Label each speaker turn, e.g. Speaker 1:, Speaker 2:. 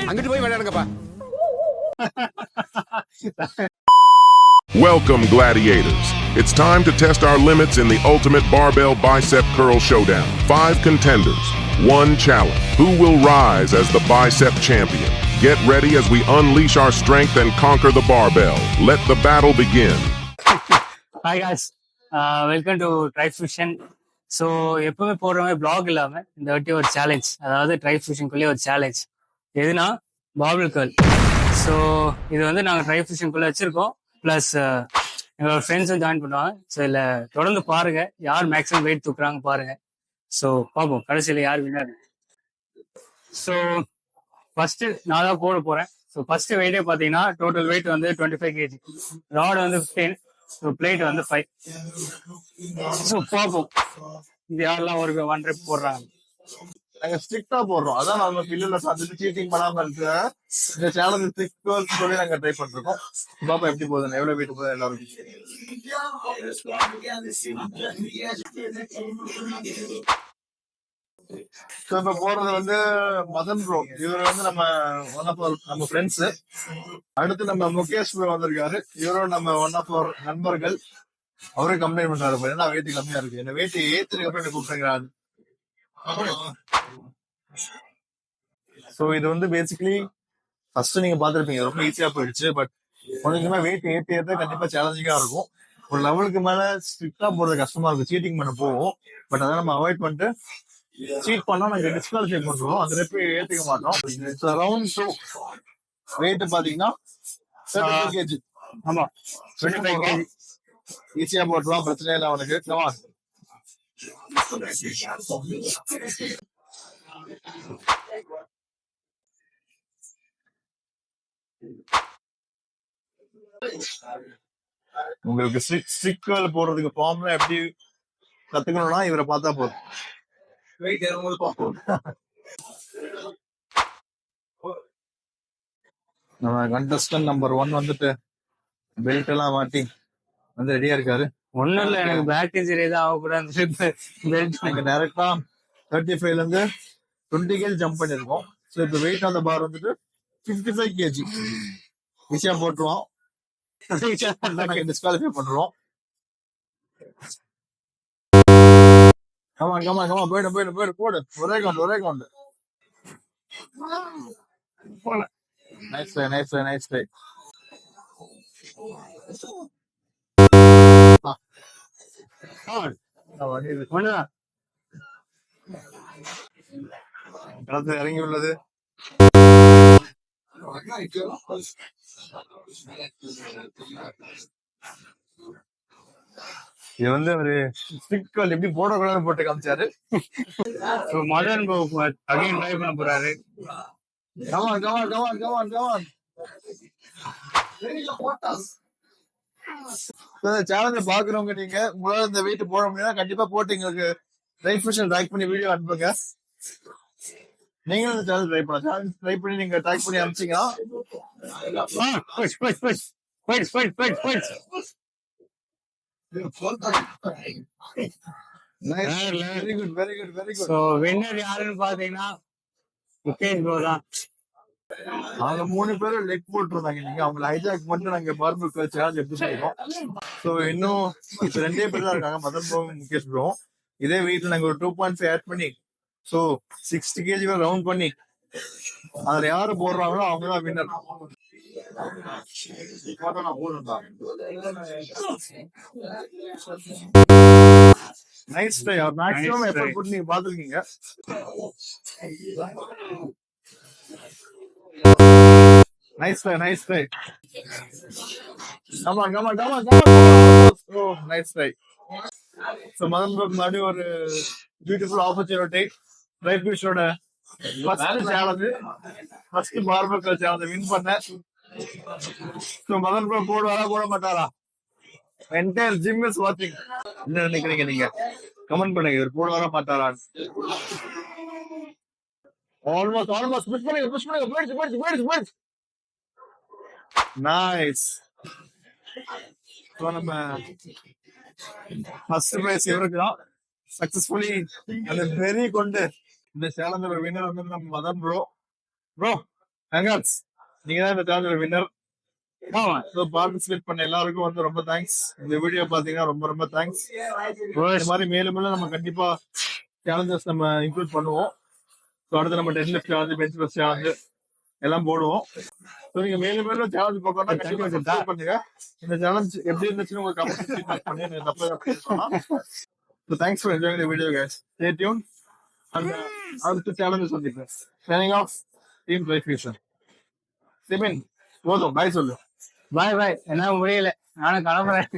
Speaker 1: அங்கிட்டு போய் விளையாடுங்கப்பா.
Speaker 2: Welcome, gladiators. It's time to test our limits in the ultimate barbell bicep curl showdown. 5 contenders, 1 challenge. Who will rise as the bicep champion? Get ready as we unleash our strength and conquer the barbell. Let the battle begin.
Speaker 3: Hi guys, welcome to Tribe Fusion. So எப்பவுமே போடுற மாதிரி black இல்லாமல் இந்த வாட்டி ஒரு challenge, அதாவது try ஃபியூஷனுக்குள்ளேயே ஒரு challenge. எதுனா பாபிள் கேர்ள். ஸோ இது வந்து நாங்கள் ட்ரைப் ஃபியூஷனுக்குள்ளே வச்சுருக்கோம். ப்ளஸ் எங்களோட ஃப்ரெண்ட்ஸும் ஜாயின் பண்ணுவாங்க. ஸோ இதில் தொடர்ந்து பாருங்க, யார் மேக்ஸிமம் வெயிட் தூக்குறாங்க பாருங்க. ஸோ பார்ப்போம் கடைசியில் யார் வின்னர். ஸோ ஃபர்ஸ்ட் நான் தான் போட போகிறேன். ஸோ ஃபர்ஸ்ட் வெயிட்டே பார்த்தீங்கன்னா டோட்டல் வெயிட் வந்து 25 kg, ராட் வந்து 15, ஸோ பிளேட் வந்து 5. ஸோ பார்ப்போம் இது யாரெல்லாம் ஒரு 1 rep போடுறாங்க.
Speaker 4: நாங்க ஸ்ட்ரிக்டா போடுறோம். அதான் நம்ம பில்லுல சாப்பிட்டு சீட்டிங் பண்ணாம இருக்க இந்த சேலஞ்ச் ஸ்ட்ரிக்ட் சொல்லி நாங்க ட்ரை பண்ணிருக்கோம். பாப்பா எப்படி போகுதுன்னு, எவ்வளவு வீட்டு போகுது எல்லாரும். இப்ப போறது வந்து மதன் ப்ரோ. இவர் வந்து நம்ம ஒன் ஆஃப் நம்ம ஃப்ரெண்ட்ஸ். அடுத்து நம்ம முகேஷ் ப்ரோ வந்திருக்காரு. இவரும் நம்ம ஒன் ஆஃப் அவர் நண்பர்கள். அவரே கம்ப்ளைண்ட் பண்றாரு, ஏன்னா வெயிட் கம்மியா இருக்கு, என்ன வெயிட் ஏத்துக்கு அப்புறம் கூப்பிட்டுங்கிறாரு. சோ இது வந்து பேசிக்கலி ஃபர்ஸ்ட் நீங்க பாத்துருப்பீங்க, ரொம்ப ஈஸியா போயிடுச்சு. பட் கொஞ்சமா வெயிட் ஏத்தி ஏற்ற கண்டிப்பா சேலஞ்சிங்கா இருக்கும். ஒரு லெவலுக்கு மேல ஸ்ட்ரிக்டா போறது கஷ்டமா இருக்கும், சீட்டிங் பண்ண போவோம். பட் அதை நம்ம அவாய்ட் பண்ணிட்டு சீட் பண்ணா நாங்க டிஸ்குவாலிஃபை பண்றோம், அந்த ரெப்பை ஏத்துக்க மாட்டோம். ரவுண்ட் 2 வெயிட் பாத்தீங்கன்னா 32 kg.
Speaker 3: ஆமா, 25 kg
Speaker 4: ஈஸியா போட்டுருவான், பிரச்சனை இல்லை அவனுக்கு. உங்களுக்கு ஸ்ட்ரிக் போடுறதுக்கு ஃபார்ம்ல எப்படி கத்துக்கணும்னா இவரை பார்த்தா போதும். நம்ம கண்டஸ்டன்ட் நம்பர் 1 வந்துட்டு பெல்ட் எல்லாம் மாட்டி வந்து ரெடியா இருக்காரு.
Speaker 3: ஒன்னும் இல்ல, எனக்கு பேக் இன்ஜுரி தான் ஆகக்கூடாது.
Speaker 4: பெல்ட் டைரக்டா 35ல இருந்து 20 kg ஜம்ப் பண்ணிருக்கோம். ஸோ இப்போ வெயிட் ஆன் த பார் வந்துட்டு 55 kg. ஈஸியா போட்டுருவோம், டிஸ்குவாலிஃபை பண்றோம். கமான் கமான் கமான், போயிடு போயிடு போயிடு, போடு. ஒரே count. Nice try, nice try, nice try. களத்தில் இறங்கி உள்ளது. இது வந்து ஒரு ஸ்டிக்கல் எப்படி போடக்கூடாதுன்னு போட்டு காமிச்சாரு.
Speaker 3: மதன் அகைன் ட்ரை பண்ண போறாரு.
Speaker 4: Come on come on come on come on come on. சேனலை பாக்குறவங்க, நீங்க உங்களால இந்த வெயிட் போட முடியும்னா கண்டிப்பா போட்டு எங்களுக்கு ட்ரைப் ஃபியூஷன் ட்ராக் பண்ணி வீடியோ அனுப்புங்க. நீங்களும் இந்த சேனல் ட்ரை பண்ணலாம். சேனல் ட்ரை பண்ணி நீங்க ட்ராக் பண்ணி அனுப்பிச்சீங்கன்னா very good very good very good.
Speaker 3: So winner யாருன்னு பாத்தீங்கன்னா முகேஷ் ப்ரோ தான்.
Speaker 4: அவங்க 3 பேரும் லெக் போட்டுருந்தாங்க, நீங்க அவங்களை ஹைஜாக் மட்டும் நாங்க பார்பிள் சேலஞ்ச் எடுத்து போயிருக்கோம். ஸோ இன்னும் இப்ப 2 பேர் தான் இருக்காங்க, மதன் ப்ரோ, முகேஷ் ப்ரோ. இதே வெயிட்ல நாங்க ஒரு 2.5 ஆட் பண்ணி ஸோ 60 kg ரவுண்ட் பண்ணி அதுல யாரு போடுறாங்களோ அவங்கதான் winner. Nice try. Maximum effort போட்டு நீங்க பாத்துருக்கீங்க. Nice try, nice try. Come on come on come on come on. Oh nice try. So Madan bro முன்னாடி ஒரு பியூட்டிஃபுல் ஆப்பர்ச்சுனிட்டி. ட்ரைப் ஃபியூஷனோட first challenge, first purple challenge win பண்ண. சோ மதன் ப்ரோ போடுவாரா போட மாட்டாரா? என்டையர் ஜிம் இஸ் வாட்சிங். என்ன நினைக்கிறீங்க நீங்க? கமெண்ட் பண்ணுங்க, இவர் போடுவாரா மாட்டாரான்னு. ஆல்மோஸ்ட் ஆல்மோஸ்ட் புஷ் பண்ணுங்க, புஷ் பண்ணுங்க. போயிடுச்சு. நைஸ். ஸோ நம்ம ஃபர்ஸ்ட் பிரைஸ் இவருக்கு தான். சக்சஸ்ஃபுல்லி அந்த வெறி கொண்டு இந்த சேலஞ்சோட வின்னர் வந்து நம்ம மதன் ப்ரோ. கங்காட்ஸ், நீங்க தான் இந்த சேனல் வின்னர்.
Speaker 3: ஆமா
Speaker 4: ஸோ பார்ட்டிசிபேட் பண்ண எல்லாருக்கும் வந்து ரொம்ப தேங்க்ஸ். இந்த வீடியோ பாத்தீங்கன்னா ரொம்ப ரொம்ப தேங்க்ஸ். இந்த மாதிரி மேலும் மேலும் நம்ம கண்டிப்பா சேலஞ்சஸ் நம்ம இன்க்ளூட் பண்ணுவோம். ஸோ அடுத்து நம்ம deadlift challenge, bench press challenge எல்லாம் போடுவோம். ஸோ நீங்க மேலும் மேலும் சேலஞ்ச் பார்க்கணும்னா கண்டிப்பா சப்ஸ்கிரைப் பண்ணுங்க. இந்த சேலஞ்ச் எப்படி இருந்துச்சுன்னு உங்களுக்கு கமெண்ட் ஃபீட்பேக் பண்ணி எனக்கு தப்பு. So thanks for enjoying the video guys. Stay tune. அந்த அடுத்த சேலஞ்சஸ் சந்திப்பேன். Signing off, team try fusion. Sibin போதும், பாய் சொல்லு.
Speaker 3: பாய் பாய். என்ன முடியல, நானும் கிளம்புறேன்.